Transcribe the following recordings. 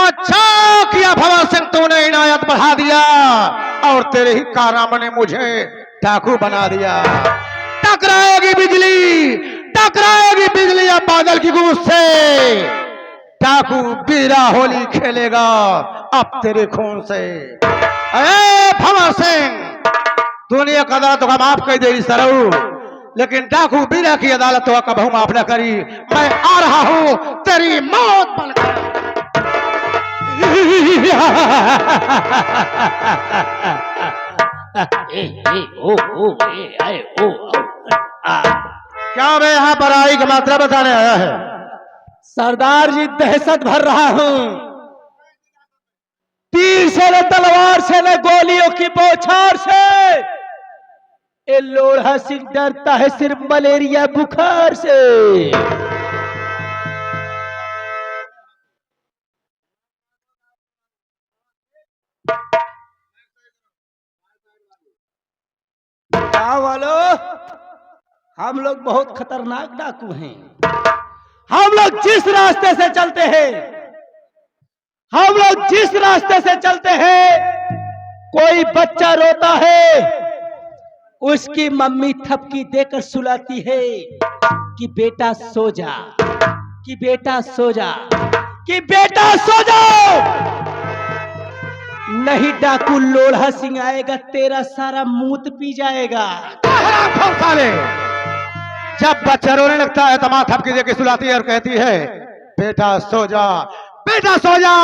अच्छा किया भवन सिंह, तूने इनायत बढ़ा दिया और तेरे ही कारनामे ने मुझे डाकू बना दिया। टकराएगी बिजली या बादल की गूंज से, डाकू बीरा होली खेलेगा अब तेरे खून से। अरे भवन सिंह, दुनिया का अदालत को माफ कर दे सरऊ, लेकिन डाकू बीरा की अदालत तो कबहू माफ न करी। मैं आ रहा हूं तेरी मौत बनकर। क्या मैं यहाँ पर आई का मात्रा बताने आया है? सरदार जी, दहशत भर रहा हूं। तीर से न तलवार से न गोलियों की बौछार से, ये लोढ़ा सिंह डरता है सिर्फ मलेरिया बुखार से। क्या वालो, हम लोग बहुत खतरनाक डाकू हैं। हम लोग जिस रास्ते से चलते हैं, कोई बच्चा रोता है, उसकी मम्मी थपकी देकर सुलाती है कि बेटा सो जा, कि बेटा सो जा, कि बेटा सो जाओ। नहीं डाकू लोढ़ा सिंह आएगा, तेरा सारा मूत पी जाएगा। जब बच्चा रोने लगता है तो माँ थपकी देकर सुलाती है और कहती है बेटा सो जा, बेटा सो जा,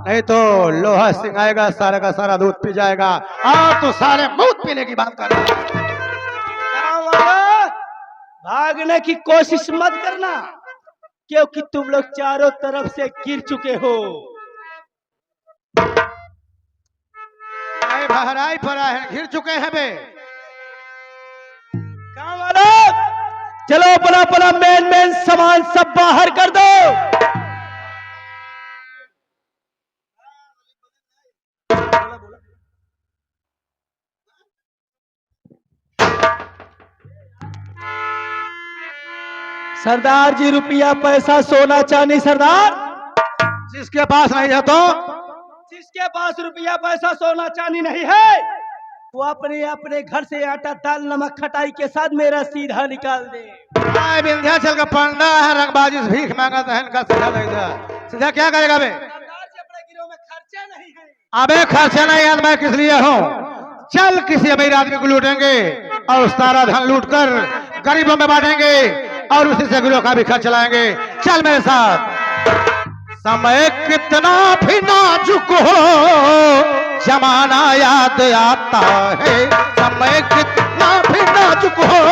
नहीं तो लोहा सिंह आएगा, सारा का सारा दूध पी जाएगा और तू सारे मूत पीने की बात कर रहा है। भागने की कोशिश मत करना, क्योंकि तुम लोग चारों तरफ से गिर चुके हो। भहराई पड़ा है, घिर चुके हैं बे। काम वाला, चलो अपना अपना मेन सामान सब बाहर कर दो। सरदार जी, रुपया पैसा सोना चांदी सरदार। जिसके पास नहीं है तो, जिसके पास रुपया पैसा सोना चांदी नहीं है, वो अपने अपने घर से आटा दाल नमक खटाई के साथ मेरा सीधा निकाल दे। विंध्याचल का पंडा है, रंगबाजी से भीख मांगा तो इनका सीधा नहीं था। सीधा क्या करेगा बे? अपने गिरोह में खर्चे नहीं है। अबे खर्चा नहीं है, मैं किस लिए हूँ? चल किसी अमीर आदमी को लूटेंगे और सारा धन लूटकर गरीबों में बांटेंगे और उसी से गिरोह का भी खर्च चलाएंगे। चल मेरे साथ। समय कितना भी नाजुक हो, जमाना याद आता है। समय कितना भी नाजुक हो,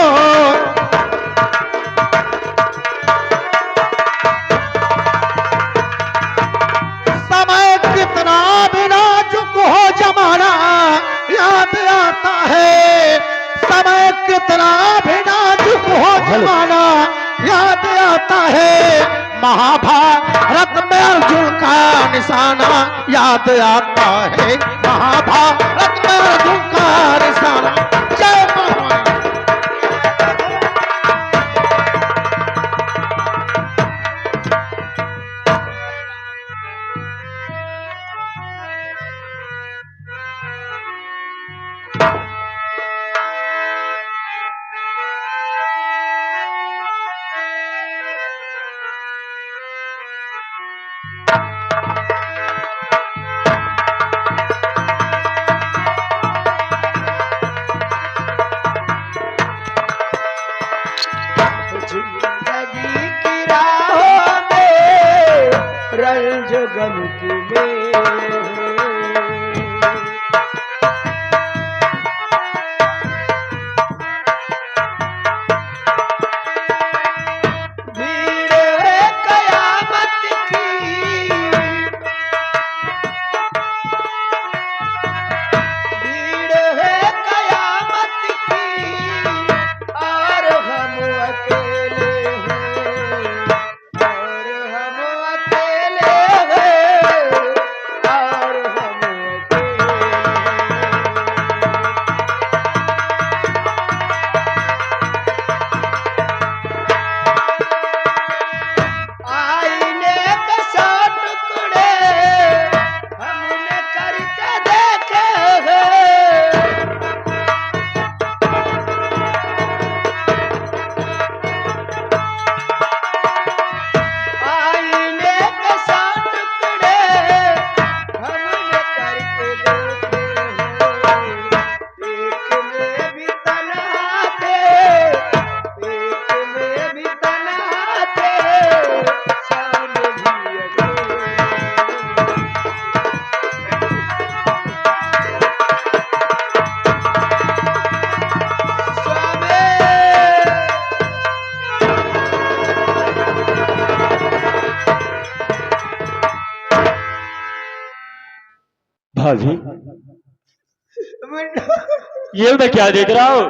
समय कितना भी नाजुक हो, जमाना याद आता है। समय कितना भी नाजुक हो, जमाना याद आता है। महाभारत में अर्जुन का निशाना याद आता है। महाभारत में अर्जुन का निशाना। जय जिंदगी की राहों में रंज गम की मेरे, भीड़ है कयामत की, भीड़ है कयामत की, और हम अकेले हैं, और हम अकेले हैं, और भाभी, मुन्ना, ये मैं क्या देख रहा हूँ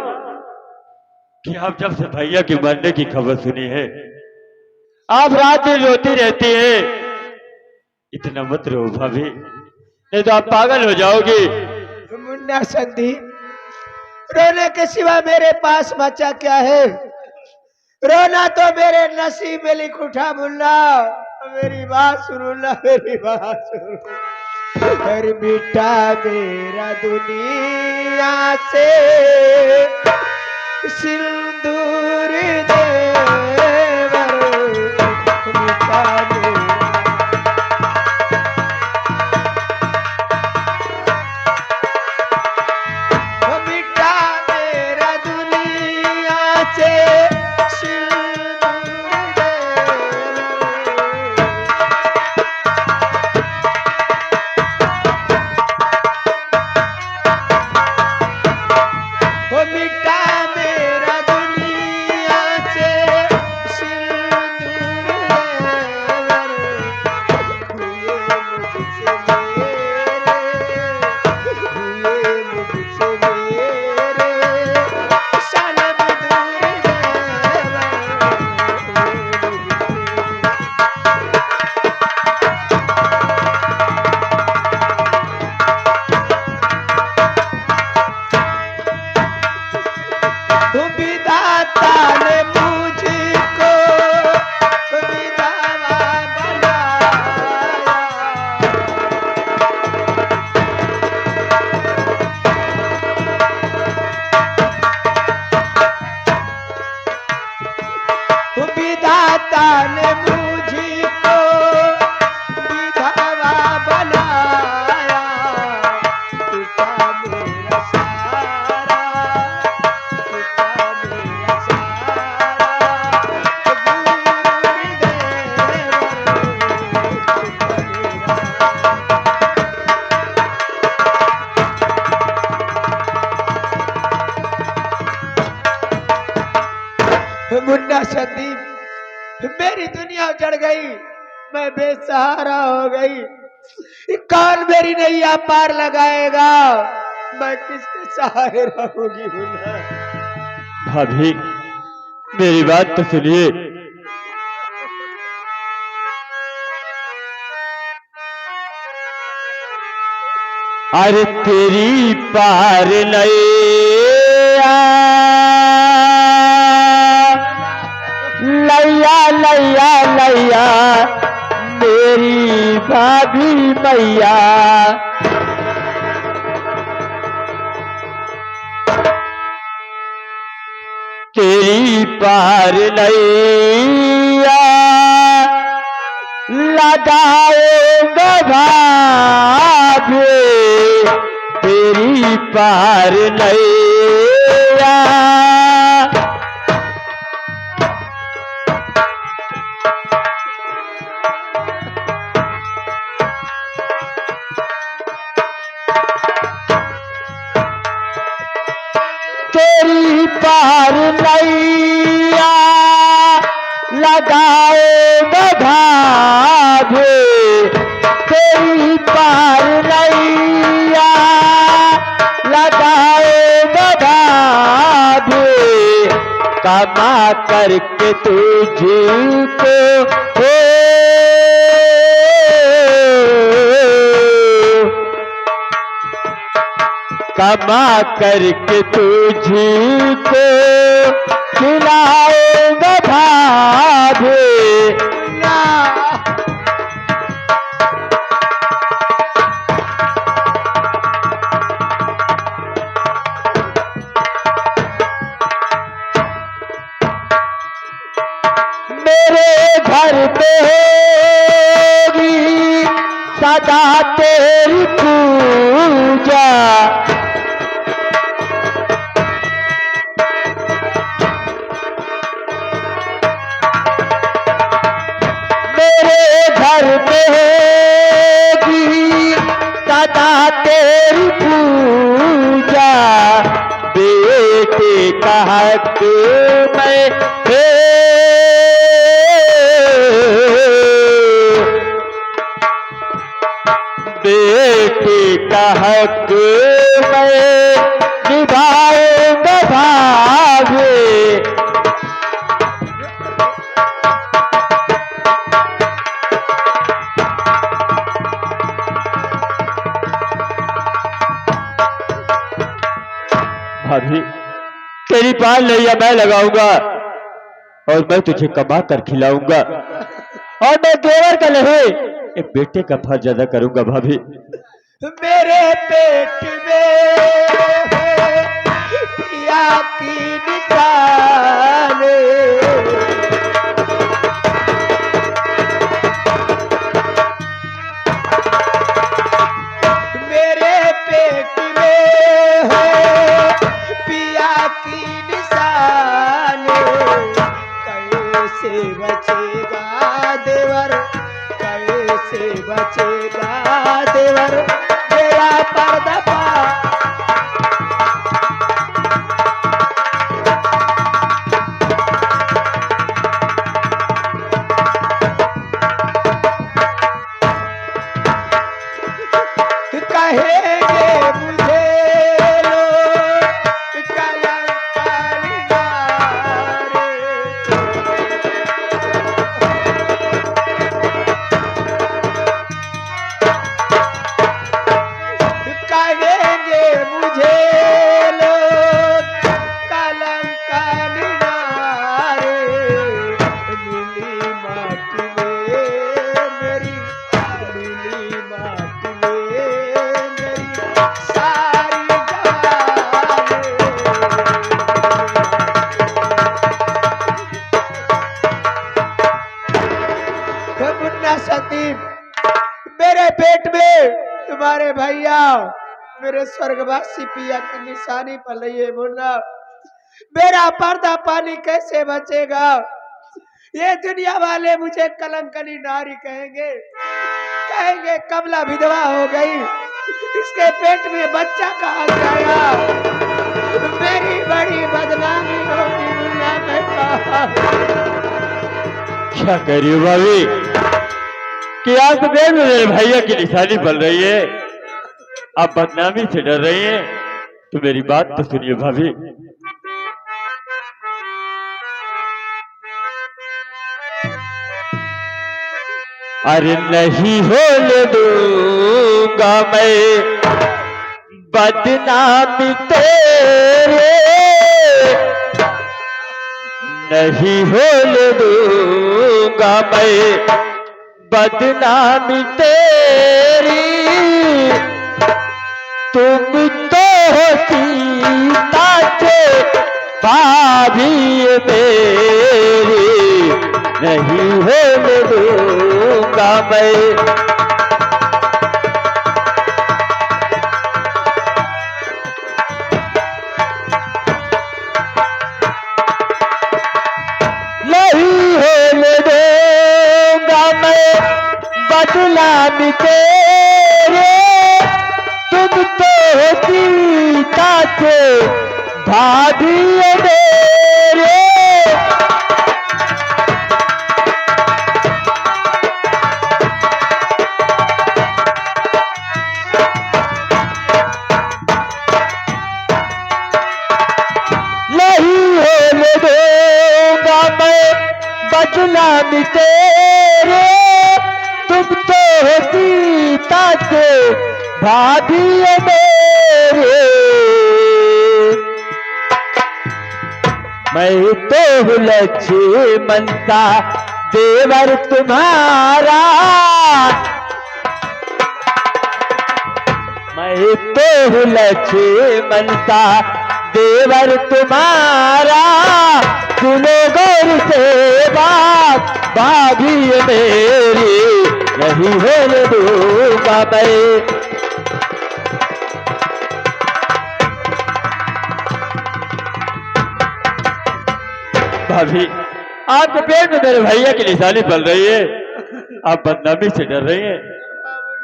कि आप जब से भैया के मरने की खबर सुनी है आप रात दिन रोती रहती है। इतना मत रो भाभी, नहीं तो आप पागल हो जाओगी। मुन्ना संदीप, रोने के सिवा मेरे पास बचा क्या है? रोना तो मेरे नसीब में लिख उठा मुन्ना। मेरी बात सुनो ना, मेरी बात सुनो। हर बेटा मेरा दुनिया से सिंदूर देवर, बेटा मेरा। ओ बेटा मेरा दुनिया से सिंदूर देवर। ओ बेटा मेरा दुनिया से सिंदूर देवर। हुए मुझसे मेरे, हुए मुझसे मेरे सनम दूर देवर। विधाता ने मुझको विधवा बनाया। विधाता ने मुझको विधवा बनाया। पिता मेरा सारा, पिता मेरा सारा गुरु देवर, पिता मेरा। मुन्ना संदीप, मेरी दुनिया उजड़ गई, मैं बेसहारा हो गई। कौन मेरी नैया पार लगाएगा? मैं किसके सहारे रहूंगी मुन्ना? भाभी, मेरी बात तो सुनिए। अरे तेरी पार नैया, लैया लैया लैया मेरी भाभी मैया। तेरी पार नैया लगाएंगे भाभी, तेरी पार नैया। तेरी पार नैया लगाएंगे भाभी, तेरी पार नैया लगाएंगे भाभी। कमा करके तुझको हो, कमा करके तुझको खिलाएंगे भाभी। मुन्ना, मेरे घर पे होगी सदा तेरी पूजा। मेरे घर पे होगी सदा तेरी पूजा। बेटे का हक मैं बेटे का हक मैं निभाऊंगा भाभी। भाभी तेरी पाल नैया मैं लगाऊंगा और मैं तुझे कमा कर खिलाऊंगा और मैं देवर का नहीं एक बेटे का फर्ज अदा करूंगा भाभी। मेरे पेट में है पिया की निशान, मेरे पेट में है पिया की निशान। कैसे बचेगा देवर, कैसे बचेगा देवर मेरा पर्दा पा। कहेंगे मुझे लोग कलंकारी नारे, कहेंगे मुझे लोग कलंकारी नारे। मिली माटी में मेरी, मिली माटी में मेरी सारी जवानी। मुन्ना सतीब, मेरे पेट में तुम्हारे भैया मेरे स्वर्गवासी पिया की निशानी पल रही है। मुन्ना मेरा पर्दा पानी कैसे बचेगा? ये दुनिया वाले मुझे कलंकनी नारी कहेंगे, कहेंगे कमला विधवा हो गई, इसके पेट में बच्चा कहाँ से आया? मेरी बड़ी बदनामी होगी मुन्ना बेटा। क्या कह रही हो भाभी कि आप तो देख मेरे भैया की निशानी पल रही है, आप बदनामी से डर रही हैं? तो मेरी बात तो सुनिए भाभी। अरे नहीं होने दूंगा मैं बदनामी तेरे, नहीं होने दूंगा मैं बदनामी तेरी। तुम तो हो सीता के भाभी मेरी, नहीं होने दूंगा मैं। बदनामी तेरे, तुम तो सीता के भाभी मेरे। नहीं होने दूंगा मैं बदनामी तेरे, तुम तो सीता के भाभी मेरे। मैं तो हूँ लक्ष्मण सा देवर तुम्हारा, मैं तो हूँ लक्ष्मण सा देवर तुम्हारा। सुनो गौर से बात भाभी मेरी, नहीं होने दूंगा मैं। भाभी आपके पेट में मेरे भैया की निशानी पल रही है, आप बदनामी से डर रही हैं।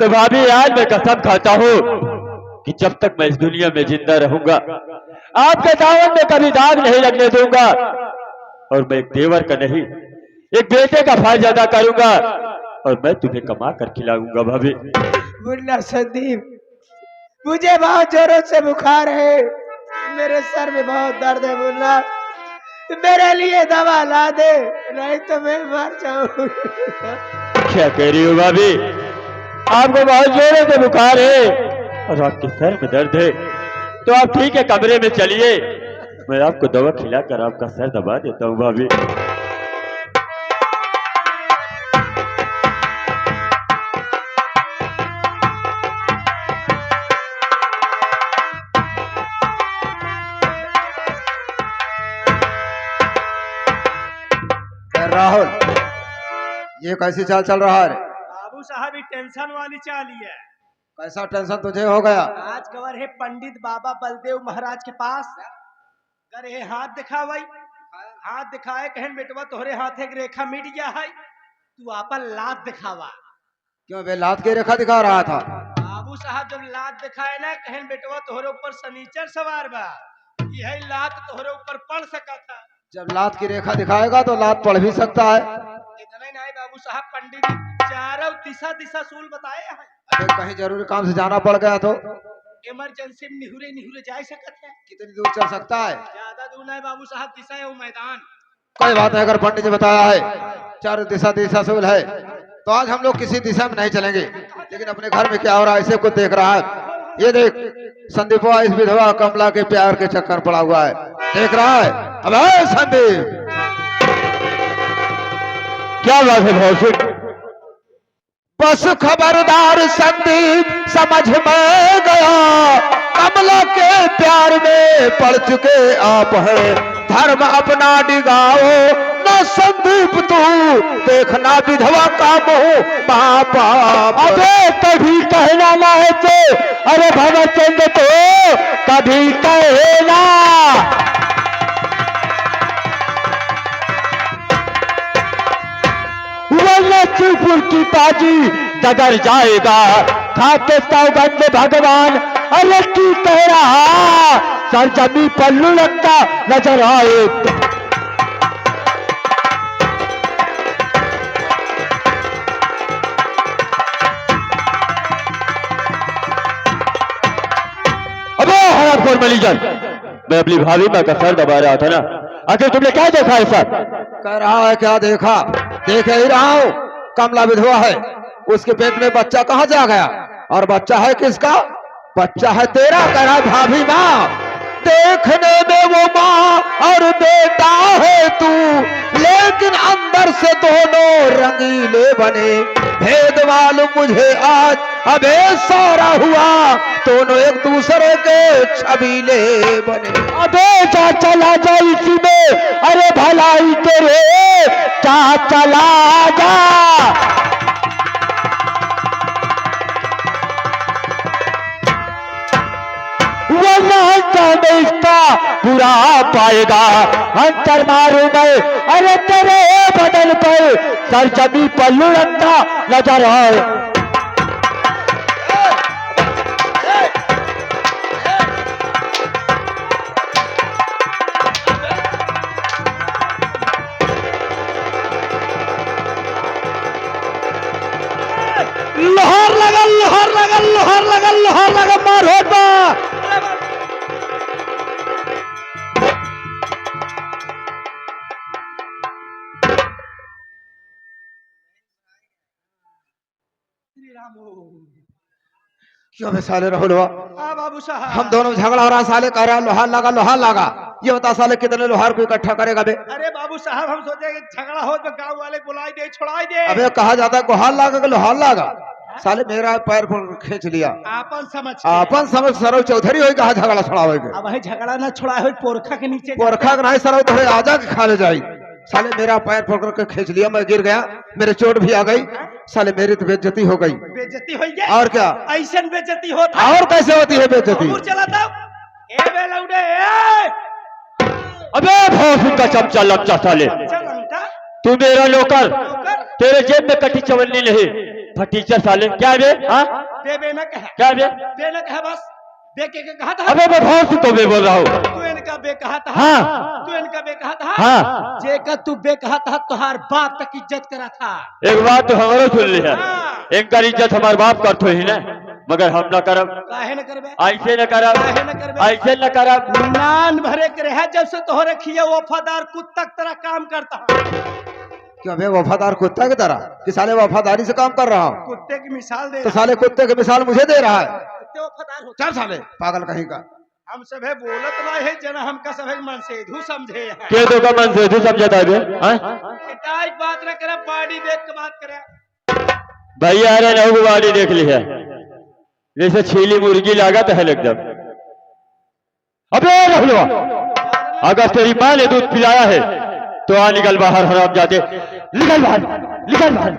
तो भाभी आज मैं कसम खाता हूँ कि जब तक मैं इस दुनिया में जिंदा रहूंगा आपके दामन में कभी दाग नहीं लगने दूंगा, और मैं एक देवर का नहीं एक बेटे का फर्ज अदा करूंगा और मैं तुम्हें कमा कर खिलाऊंगा भाभी। मुन्ना संदीप, मुझे बहुत जोरों से बुखार है, मेरे सर में बहुत दर्द है मुन्ना, मेरे लिए दवा ला दे, नहीं तो मैं मर जाऊंगा। क्या कह रही हो भाभी? आपको बहुत जोरों से बुखार है और आपके सर में दर्द है, तो आप ठीक है, कमरे में चलिए, मैं आपको दवा खिलाकर आपका सर दबा देता हूँ भाभी। राहुल, ये कैसी चाल चल रहा है? बाबू साहब ही टेंशन वाली चाली है। कैसा टेंशन तुझे हो गया? आज खबर है पंडित बाबा बलदेव महाराज के पास, कर ये हाथ दिखा भाई, हाथ दिखाए कहन बेटवा तोहरे हाथ एक रेखा मिट गया है, तू आपन लात दिखावा। क्यों बे, लात की रेखा दिखा रहा था? बाबू साहब जब लात दिखाए ना कहन बेटवा तोहरे ऊपर शनिचर सवार बा, यही लात तोहरे ऊपर पड़ सका था। जब लात की रेखा दिखाएगा तो लात पड़ भी सकता है। इतना ही नहीं बाबू साहब, पंडित जी चारों दिशा दिशा सूल बताए हैं। अबे कहीं जरूरी काम से जाना पड़ गया तो? इमरजेंसी में निहुरे निहुरे जा सकते हैं। कितनी दूर चल सकता है? ज्यादा दूर नहीं बाबू साहब, दिशा है वो मैदान। कोई बात नहीं, अगर पंडित जी बताया है चारों दिशा दिशा सूल है तो आज हम लोग किसी दिशा में नहीं चलेंगे, लेकिन अपने घर में क्या हो रहा है इसे कुछ देख रहा है। ये देख, संदीपवा इस विधवा कमला के प्यार के चक्कर पड़ा हुआ है, देख रहा है? अब संदीप, क्या बात है भौसिक? बस खबरदार संदीप, समझ में गया, कमला के प्यार में पड़ चुके आप हैं, धर्म अपना डिगाओ न संदीप, तू देखना विधवा का मुंह पापा। अबे कभी कहना ना है तो, अरे भवचंद तो कभी कहना। लक्ष्मीपुर की पाजी डगर जाएगा, खाते सौगंध भगवान, अरे की कह रहा, सर जमी पल्लू लगता नजर आए। अबे हरामखोर मलीजन, मैं अपनी भाभी माँ का सर दबा रहा था ना, आखिर तुमने क्या देखा है सर? कह रहा है क्या देखा? देख ही रहा हूँ, कमला विधवा है, उसके पेट में बच्चा कहाँ जा गया, और बच्चा है किसका? बच्चा है तेरा। कह रहा भाभी माँ, देखने में वो माँ और बेटा है तू, लेकिन अंदर से दोनों रंगीले बने, भेद मालूम मुझे आज अबे सारा हुआ, दोनों एक दूसरे के छबीले बने। अबे जा चला जा इसी में, अरे भलाई तेरे, जा चला जा। में इसका बुरा पाएगा, अंतर मारू मैं, अरे तेरे बदन पर सर जमी पल्लू लगता नजर आए। लोहार लगा, लोहार लगा, लोहार लगा, लोहार लगा, मार होता। क्यों बे साले राहुल हुआ? हाँ बाबू साहब, हम दोनों झगड़ा हो रहा, साले कह रहा लोहार लगा, लोहार लगा। ये बता साले कितने लोहार को इकट्ठा करेगा बे? अरे बाबू साहब हम सोचे कि झगड़ा हो तो गांव वाले बुलाई दे, छुड़ाई दे। अबे कहा जाता है गुहार लागा कि लोहार लागा? साले मेरा पैर पर खींच लिया। आपन समझ अपन समझ सरव चौधरी हो कहा झगड़ा छुड़ावेगे? अब है झगड़ा ना छुड़ा हो, पोरखा के नीचे पोरखा के नहीं सरव तोरे आजा के खा ले जाई। साले मेरा पैर पकड़ के खींच लिया, मैं गिर गया, मेरे चोट भी आ गई, साले मेरी तो बेइज्जती हो गई। बेइज्जती हो गई और क्या? ऐसा बेइज्जती होता और कैसे होती है बेइज्जती? दूर चला था ए बे लौडे ए अबे भौंस का चमचा लमचा साले, चल अंटा तू मेरा नौकर, तेरे जेब में कटी चवन्नी नहीं, फटीचर साले। क्या बे? हाँ बे बे न कह, क्या बे? बे न कह, बस बे के कहा था। अबे मैं भौंस तो बे बोल रहा हूँ। तू इन इनका बे कहा था हाँ। तू इनका बे कहा था हाँ। जेका तू बे कहा था तुहार बाप तक इज्जत करा था। एक बात तो हमारो सुन लिया, हाँ। इनका इज्जत हमारे बाप करते ही ना, मगर हम न करब, काहे न करबे ऐसे न करब, काहे न करबे? ऐसे न करब। नान भरे करे है जब से तोहरे खिया वफादार कुत्ता की तरह काम करता हूँ। क्यों मैं वफादार कुत्ता की तरह कि साले वफादारी से काम कर रहा हूँ? कुत्ते की मिसाल दे तो रहा साले कुत्ते की मिसाल मुझे दे रहा है। कुत्ते वफादार होते चल साले पागल कहीं का। हम सभे बोलत ना है जना हमका सभे मन से धू समझे हैं। के दो का मन से तू समझता है हाँ? किताई बात न करे बॉडी देख के बात करे। भैया अरे नौ गाड़ी देख ली है, जैसे छीली मुर्गी लागत है एकदम। अबे रहुलवा, अगर तेरी माँ ने दूध पिलाया है तो आ निकल बाहर, हराम जाते, निकल बाहर, निकल बाहर,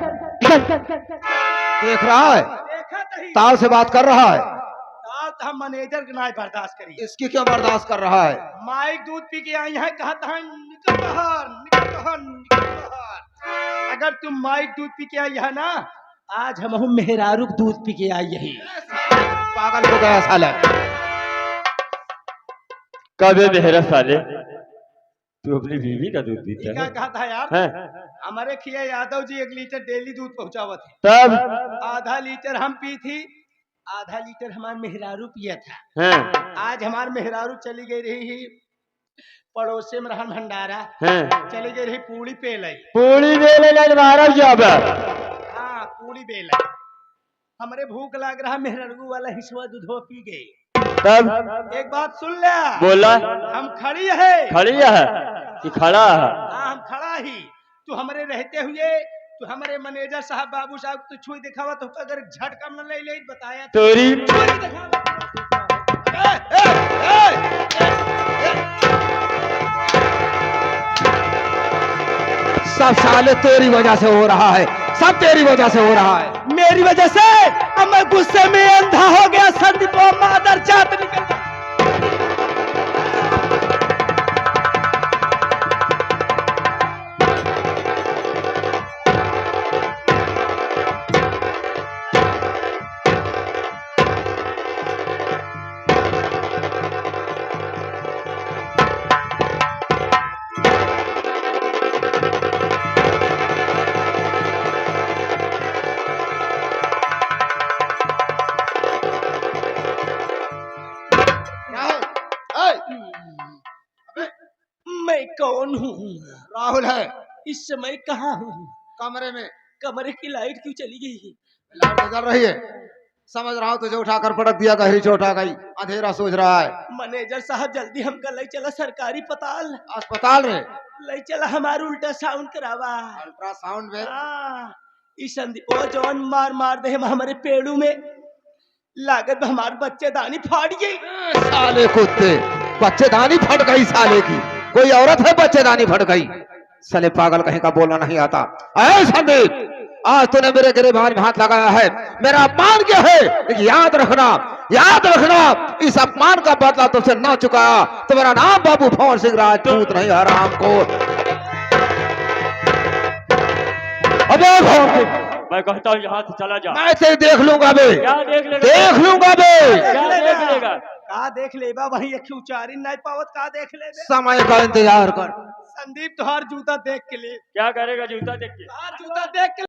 निकल। देख रहा है देखा तही ताव से बात कर रहा है। ताल तो हम मैनेजर के नाय बर्दाश्त करी। इसकी क्यों बर्दाश्त कर रहा है? माइक दूध पी के आई है कहा था निकल बाहर निकल बाहर निकल बाहर। अगर तुम माइक दूध पी के आई है ना, आज हम मेहरारू दूध पी के आई यही। पागल हो गया साले। कबे मेहरा साले, तू अपनी बीवी का दूध पीता क्या है? कहा था यार? हैं? हमारे खिया यादव जी 1 लीटर डेली दूध पहुंचावत है। तब आधा लीटर हम पी थी, आधा लीटर हमार मेहरारू पिया था। हैं? आज हमार मेहरारू चली गई रही पड़ोसे में रहन भंडारा, हैं? चली गई रही पूड़ी पे लाई। पूरी बेले लग मारा जाब। हाँ पूड़ी पे लाई। हमरे भूख लग रहा, मेहरारू वाला हिस्सा दूधो पी गई। तब एक बात सुन ले, बोला हम खड़ी है। खड़ी है कि खड़ा है? हाँ हम खड़ा ही। तू हमरे रहते हुए तू हमारे मैनेजर साहब बाबू साहब तू छुई दिखावा तो अगर झटका न ले ले बताया तो तोरी छुई दिखावा। सब साले तेरी वजह से हो रहा है, सब तेरी वजह से हो रहा है। मेरी वजह से अब मैं गुस्से में अंधा हो गया। संदीप मादर जात निकल गया। मैं कौन हूँ? राहुल है इस समय कहाँ हूँ? कमरे में। कमरे की लाइट क्यों चली गई? लाइट तो जल रही है, समझ रहा हूँ तुझे उठाकर पटक दिया, गहरी चोट आ गई, अंधेरा सोच रहा है। मैनेजर साहब जल्दी हमका ले चला सरकारी अस्पताल। अस्पताल रे? ले चला हमारा उल्ट्रासाउंड करावा। अल्ट्रासाउंड में? हाँ, इस संदीप ओ जौन मार मार दे हम हमारे पेड़ू में लागत हमारे बच्चेदानी फाड़ गई। साले कुत्ते, बच्चेदानी फट गई साले की। कोई औरत है बच्चेदानी फट गई? साले पागल कहीं का बोलना नहीं आता। ऐ संदीप, आज तूने मेरे गिरबान में हाथ लगाया है, मेरा अपमान क्या है? लेकिन याद रखना, याद रखना, इस अपमान का बदला तुझसे ना चुकाया तो मेरा नाम बाबू भंवर सिंह राजपूत नहीं, हराम को। अबे भंवर सिंह, मैं कहता हूँ यहाँ से चला जा। मैं तेरे देख लूंगा बे, क्या देख लेगा? देख लूंगा बे। क्या देख लेगा? का देख लेबा वही एक उचारी नहीं पावत का देख लेबे। समय का इंतजार कर। संदीप तुहार जूता देख के ले, क्या करेगा जूता देख के? तुहार जूता देख के